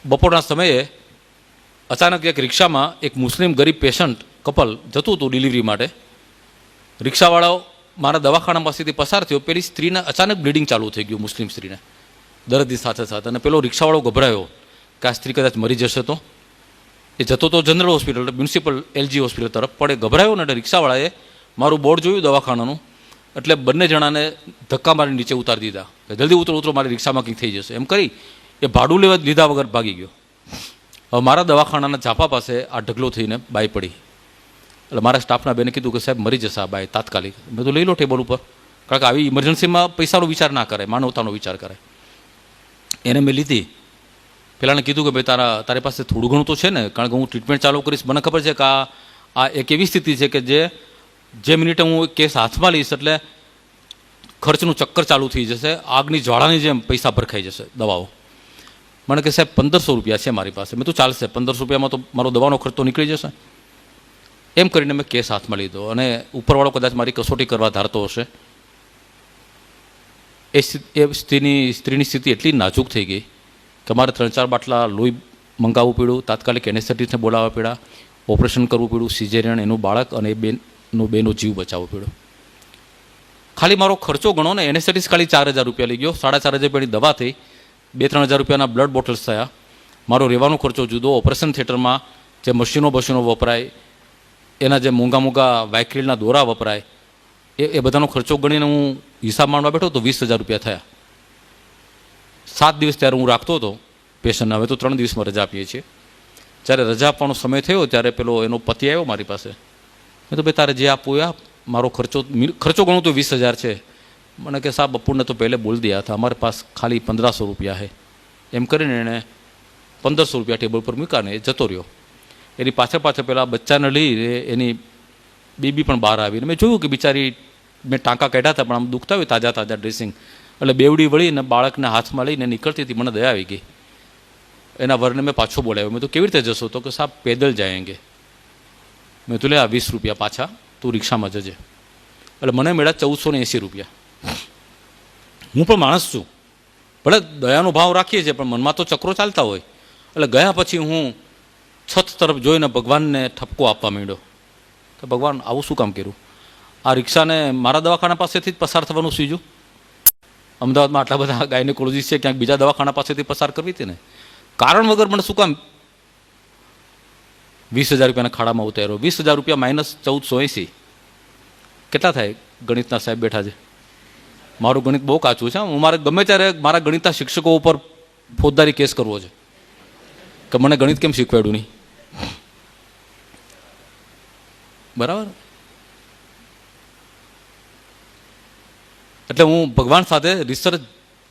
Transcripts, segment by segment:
બપોરના સમયે અચાનક એક રિક્ષામાં એક મુસ્લિમ ગરીબ પેશન્ટ કપલ જતું હતું ડિલિવરી માટે. રિક્ષાવાળાઓ મારા દવાખાના પાસેથી પસાર થયો. પેલી સ્ત્રીને અચાનક બ્લીડિંગ ચાલુ થઈ ગયું, મુસ્લિમ સ્ત્રીને દર્દની સાથે સાથે. અને પેલો રિક્ષાવાળો ગભરાયો કે આ સ્ત્રી કદાચ મરી જશે તો. એ જતો તો general hospital, municipal LG hospital તરફ, પણ એ ગભરાયો ને એટલે રિક્ષાવાળાએ મારું બોર્ડ જોયું દવાખાનાનું, એટલે બંને જણાને ધક્કા મારી નીચે ઉતારી દીધા કે જલ્દી ઉતરો ઉતરો, મારી રિક્ષામાં કંઈક થઈ જશે એમ કરી એ ભાડું લેવા લીધા વગર ભાગી ગયો. હવે મારા દવાખાનાના ઝાપા પાસે આ ઢગલો થઈને બાઈ પડી. એટલે મારા સ્ટાફના બેને કીધું કે સાહેબ મરી જશે આ બાઈ તાત્કાલિક. મેં તો લઈ લો ટેબલ ઉપર, કારણ કે આવી ઇમરજન્સીમાં પૈસાનો વિચાર ના કરાય, માનવતાનો વિચાર કરાય. એને મેં લીધી. પેલાને કીધું કે ભાઈ તારી પાસે થોડું ઘણું તો છે ને, કારણ કે હું ટ્રીટમેન્ટ ચાલુ કરીશ. મને ખબર છે કે આ એક એવી સ્થિતિ છે કે જે મિનિટે હું કેસ હાથમાં લઈશ એટલે ખર્ચનું ચક્કર ચાલુ થઈ જશે, આગની જ્વાળાની જેમ પૈસા ભરખાઈ જશે દવાઓ. મને કે સાહેબ 1500 રૂપિયા છે મારી પાસે. મેં તો ચાલશે, 1500 રૂપિયામાં તો મારો દવાનો ખર્ચ તો નીકળી જશે. એમ કરીને મેં કેસ હાથમાં લીધો. અને ઉપરવાળો કદાચ મારી કસોટી કરવા ધારતો હશે. એ સ્ત્રીની સ્થિતિ એટલી નાજુક થઈ ગઈ કે મારે 3-4 બાટલા લોહી મંગાવવું પડ્યું, તાત્કાલિક એનેસ્થેટિસ્ટને બોલાવવા પડ્યા, ઓપરેશન કરવું પડ્યું, સિઝેરિયન, એનું બાળક અને બેનો જીવ બચાવવો પડ્યો. ખાલી મારો ખર્ચો ગણો ને, એનેસ્થેટિસ્ટ ખાલી 4000 રૂપિયા લઈ ગયો. 4500 રૂપિયાની દવા થઈ, 2-3 હજાર રૂપિયાના બ્લડ બોટલ્સ થયા. મારો રહેવાનો ખર્ચો જુદો, ઓપરેશન થિયેટરમાં જે મશીનો વપરાય, એના જે મોંઘા વાયક્રિલના દોરા વપરાય, એ બધાનો ખર્ચો ગણીને હું હિસાબ માંડવા બેઠો તો 20000 રૂપિયા થયા. 7 દિવસ ત્યારે હું રાખતો હતો પેશન્ટને. હવે તો 3 દિવસમાં રજા આપીએ છીએ. જ્યારે રજા આપવાનો સમય થયો ત્યારે પેલો એનો પતિ આવ્યો મારી પાસે. મેં તો ભાઈ તારે જે આપવું એ આપ, મારો ખર્ચો ગણું તો 20000 છે. મને કે સાહેબ બપોરને તો પહેલે બોલ દિયા હતા, અમારે પાસ ખાલી 1500 રૂપિયા હે. એમ કરીને એણે 1500 રૂપિયા ટેબલ પર મૂક્યા ને એ જતો રહ્યો. એની પાછળ પેલા બચ્ચાને લઈ એની બેબી પણ બહાર આવીને મેં જોયું કે બિચારી, મેં ટાંકા કાઢ્યા હતા પણ આમ દુખતા હોય તાજા ડ્રેસિંગ, એટલે બેવડી વળીને બાળકને હાથમાં લઈને નીકળતી હતી. મને દયા આવી ગઈ. એના વરને મેં પાછો બોલાવ્યો. મેં તો કેવી રીતે જશો? તો કે સાહેબ પેદલ જાયેંગે. મેં તો લે આ 20 રૂપિયા પાછા, તું રિક્ષામાં જજે. એટલે મને મળ્યા 1480 રૂપિયા. હું પણ માણસ છું, ભલે દયાનો ભાવ રાખીએ છીએ, પણ મનમાં તો ચક્રો ચાલતા હોય. એટલે ગયા પછી હું છત તરફ જોઈને ભગવાનને ઠપકો આપવા માંડ્યો કે ભગવાન આવું શું કામ કર્યું? આ રિક્ષાને મારા દવાખાના પાસેથી જ પસાર થવાનું સૂઝ્યું? અમદાવાદમાં આટલા બધા ગાયનેકોલોજીસ્ટ છે, ક્યાંક બીજા દવાખાના પાસેથી પસાર કરવી હતી ને. કારણ વગર મને શું કામ 20000 રૂપિયાના ખાડામાં ઉતાર્યો? 20000 રૂપિયા માઇનસ 1480 કેટલા થાય? ગણિતના સાહેબ બેઠા છે. મારું ગણિત બહુ કાચું છે. હું મારે ગમે ત્યારે મારા ગણિતના શિક્ષકો ઉપર ફોજદારી કેસ કરવો છે કે મને ગણિત કેમ શીખવાડ્યું નહીં. બરાબર? એટલે હું ભગવાન સાથે રિસર્ચ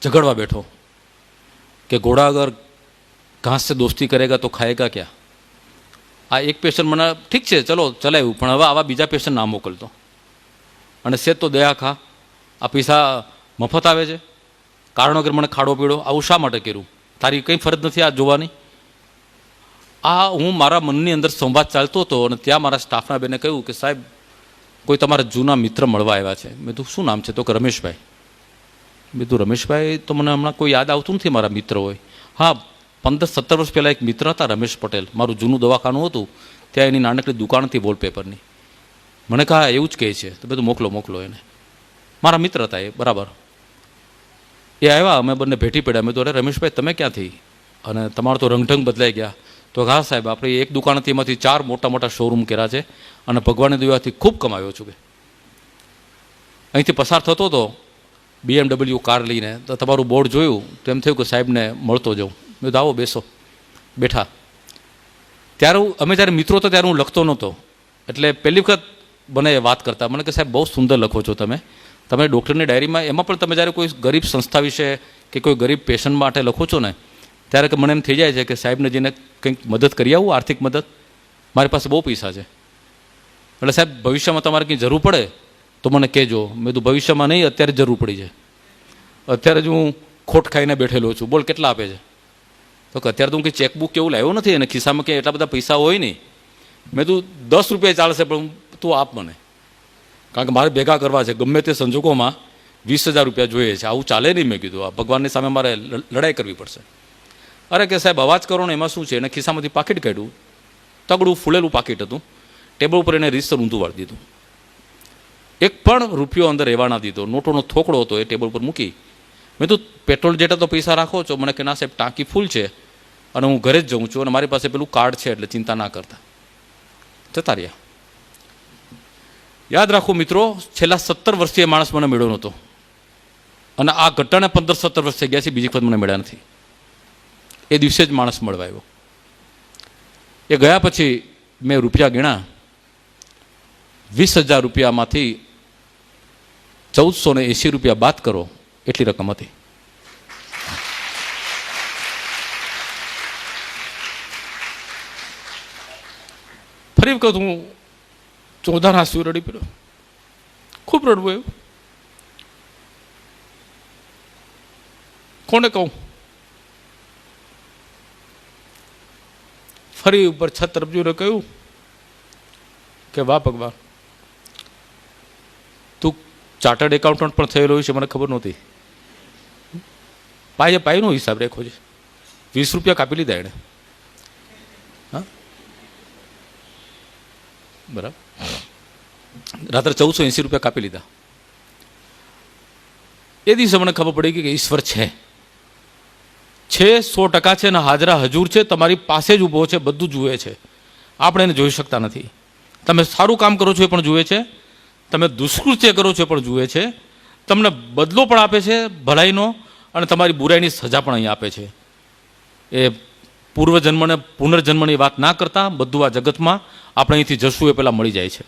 ઝઘડવા બેઠો કે ઘોડા અગર ઘાસ સે દોસ્તી કરેગા તો ખાએગા ક્યાં. આ એક પેશન્ટ મને ઠીક છે, ચલો ચલાવ્યું, પણ હવે આવા બીજા પેશન્ટ ના મોકલતો. અને સેજ તો દયા ખા, આ પૈસા મફત આવે છે, કારણ વગર મને ખાડો પીડો, આવું શા માટે કર્યું? તારી કંઈ ફરજ નથી આ જોવાની. આ હું મારા મનની અંદર સંવાદ ચાલતો હતો. અને ત્યાં મારા સ્ટાફના બેને કહ્યું કે સાહેબ કોઈ તમારા જૂના મિત્ર મળવા આવ્યા છે. મેં તો શું નામ છે? તો કે રમેશભાઈ. મેં તો રમેશભાઈ તો મને હમણાં કોઈ યાદ આવતું નથી મારા મિત્ર હોય. હા, 15-17 વર્ષ પહેલાં એક મિત્ર હતા રમેશ પટેલ, મારું જૂનું દવાખાનું હતું ત્યાં એની નાનકડી દુકાન હતી વોલપેપરની. મને કહા એવું જ કહે છે. તો બધું મોકલો એને. મારા મિત્ર હતા એ, બરાબર. એ આવ્યા, અમે બંને ભેટી પડ્યા. મેં તો અરે રમેશભાઈ તમે ક્યાંથી? અને તમારો તો રંગઢંગ બદલાઈ ગયા. તો હા સાહેબ, આપણે એક દુકાન હતી, એમાંથી 4 મોટા શોરૂમ કર્યા છે અને ભગવાનની દયાથી ખૂબ કમાયો છું. કે અહીંથી પસાર થતો હતો BMW કાર લઈને, તો તમારું બોર્ડ જોયું તો એમ થયું કે સાહેબને મળતો જાઉં. મેં તો આવો બેસો. બેઠા. ત્યારે અમે જ્યારે મિત્રો હતા ત્યારે હું લખતો નહોતો. એટલે પહેલી વખત મને એ વાત કરતા, મને કે સાહેબ બહુ સુંદર લખો છો તમે ડૉક્ટરની ડાયરીમાં, એમાં પણ તમે જ્યારે કોઈ ગરીબ સંસ્થા વિશે કે કોઈ ગરીબ પેશન્ટ માટે લખો છો ને, ત્યારે કે મને એમ થઈ જાય છે કે સાહેબને જઈને કંઈક મદદ કરી આવું, આર્થિક મદદ. મારી પાસે બહુ પૈસા છે, એટલે સાહેબ ભવિષ્યમાં તમારે કંઈ જરૂર પડે તો મને કહેજો. મેં તો ભવિષ્યમાં નહીં, અત્યારે જરૂર પડી છે. અત્યારે જ હું ખોટ ખાઈને બેઠેલો છું. બોલ કેટલા આપે છે? તો કે અત્યારે તો હું કંઈ ચેકબુક કેવું લાવ્યો નથી અને ખિસ્સામાં કંઈ એટલા બધા પૈસા હોય નહીં. મેં તું 10 રૂપિયા ચાલશે પણ તું આપ મને, કારણ કે મારે ભેગા કરવા છે. ગમે તે સંજોગોમાં 20000 રૂપિયા જોઈએ છે. આવું ચાલે નહીં. મેં કીધું આ ભગવાનની સામે મારે લડાઈ કરવી પડશે. અરે કે સાહેબ અવાજ કરો ને એમાં શું છે, એને ખિસ્સામાંથી પાકીટ કાઢ્યું, તગડું ફૂલેલું પાકીટ હતું, ટેબલ ઉપર એને રીતસર ઊંધું વાળી દીધું, એક પણ રૂપિયો અંદર રહેવા ના દીધો, નોટોનો થોકડો હતો એ ટેબલ ઉપર મૂકી. મેં તો પેટ્રોલ જેટલા તો પૈસા રાખો છો? મને કે ના સાહેબ ટાંકી ફૂલ છે અને હું ઘરે જ જઉં છું અને મારી પાસે પેલું કાર્ડ છે એટલે ચિંતા ના કરતા. જતા રહ્યા. યાદ રાખો મિત્રો, છેલ્લા 17 વર્ષથી એ માણસ મને મળ્યો નહોતો અને આ ઘટનાને 15-17 વર્ષ થઈ ગયા છે, બીજી વખત મને મળ્યા નથી. એ દિવસે જ માણસ મળવા આવ્યો. એ ગયા પછી મેં રૂપિયા ગણ્યા, 20,000 રૂપિયામાંથી 1480 રૂપિયા બાદ કરો એટલી રકમ હતી. ફરી વખત હું ચોધાના આંસુ રડી પડ્યો, ખૂબ રડવું એવું. કોને કહું? ફરી ઉપર છત તરફ જોઈને કહ્યું કે વાહ ભગવાન, તું ચાર્ટર્ડ એકાઉન્ટન્ટ પણ થયેલો છે, મને ખબર નહોતી. પાઈનો હિસાબ રેખો છે. 20 રૂપિયા કાપી લીધા એણે. હા બરાબર, રાત્રે 1480 રૂપિયા કાપી લીધા. એ દિવસે મને ખબર પડી કે ઈશ્વર છે 100% છે ને હાજરા હજુર છે, તમારી પાસે જ ઊભો છે, બધું જુએ છે, આપણે એને જોઈ શકતા નથી. તમે સારું કામ કરો છો એ પણ જુએ છે, તમે દુષ્કૃત્ય કરો છો એ પણ જુએ છે, તમને બદલો પણ આપે છે ભલાઈનો અને તમારી બુરાઈની સજા પણ અહીં આપે છે. એ પૂર્વજન્મને પુનર્જન્મની વાત ના કરતા, બધું આ જગતમાં આપણે અહીંથી જશું એ પહેલાં મળી જાય છે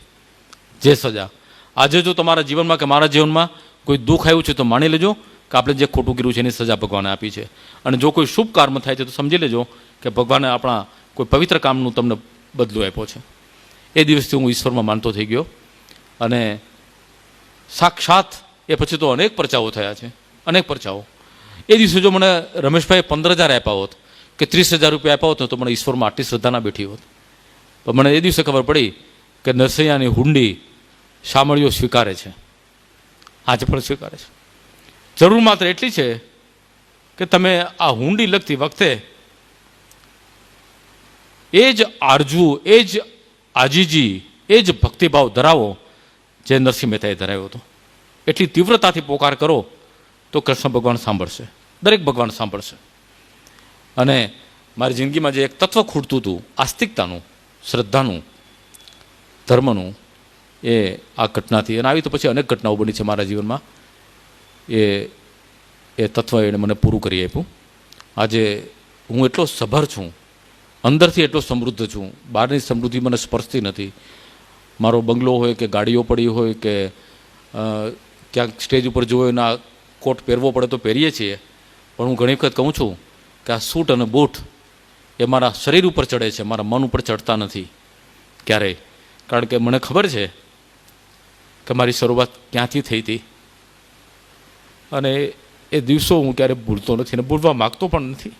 જે સજા. આજે જો તમારા જીવનમાં કે મારા જીવનમાં કોઈ દુઃખ આવ્યું છે તો માની લેજો કે આપણે જે ખોટું કર્યું છે એની સજા ભગવાને આપી છે. અને જો કોઈ શુભ કર્મ થાય છે તો સમજી લેજો કે ભગવાને આપણા કોઈ પવિત્ર કામનું તમને બદલો આપ્યો છે. એ દિવસથી હું ઈશ્વરમાં માનતો થઈ ગયો અને સાક્ષાત એ પછી તો અનેક પરચાઓ થયા છે, અનેક પરચાઓ. એ દિવસે જો મને રમેશભાઈ 15,000 આપ્યા હોત કે 30,000 રૂપિયા આપ્યા હોત તો મને ઈશ્વરમાં આટલી શ્રદ્ધા ના બેઠી હોત. પણ મને એ દિવસે ખબર પડી કે નરસૈયાની હુંડી શામળીઓ સ્વીકારે છે, આજે પણ સ્વીકારે છે. જરૂર માત્ર એટલી છે કે તમે આ હુંડી લખતી વખતે એ જ આરજુ, એ જ આજીજી, એ જ ભક્તિભાવ ધરાવો જે નરસિંહ મહેતાએ ધરાવ્યો હતો. એટલી તીવ્રતાથી પોકાર કરો તો કૃષ્ણ ભગવાન સાંભળશે, દરેક ભગવાન સાંભળશે. અને મારી જિંદગીમાં જે એક તત્વ ખૂટતું હતું, આસ્તિકતાનું, શ્રદ્ધાનું, ધર્મનું, એ આ ઘટનાથી, અને આવી તો પછી અનેક ઘટનાઓ બની છે મારા જીવનમાં, એ તત્વ એણે મને પૂરું કરી આપ્યું. આજે હું એટલો સભર છું, અંદરથી એટલો સમૃદ્ધ છું, બહારની સમૃદ્ધિ મને સ્પર્શતી નથી. મારો બંગલો હોય કે ગાડીઓ પડી હોય કે ક્યાંક સ્ટેજ ઉપર જોયો એના કોટ પહેરવો પડે તો પહેરીએ છીએ, પણ હું ઘણી વખત કહું છું કે આ સૂટ અને બૂટ એ મારા શરીર ઉપર ચડે છે, મારા મન ઉપર ચડતા નથી ક્યારેય. કારણ કે મને ખબર છે કે મારી શરૂઆત ક્યાંથી થઈ હતી અને એ દિવસો હું ક્યારેય ભૂલતો નથી અને ભૂલવા માગતો પણ નથી.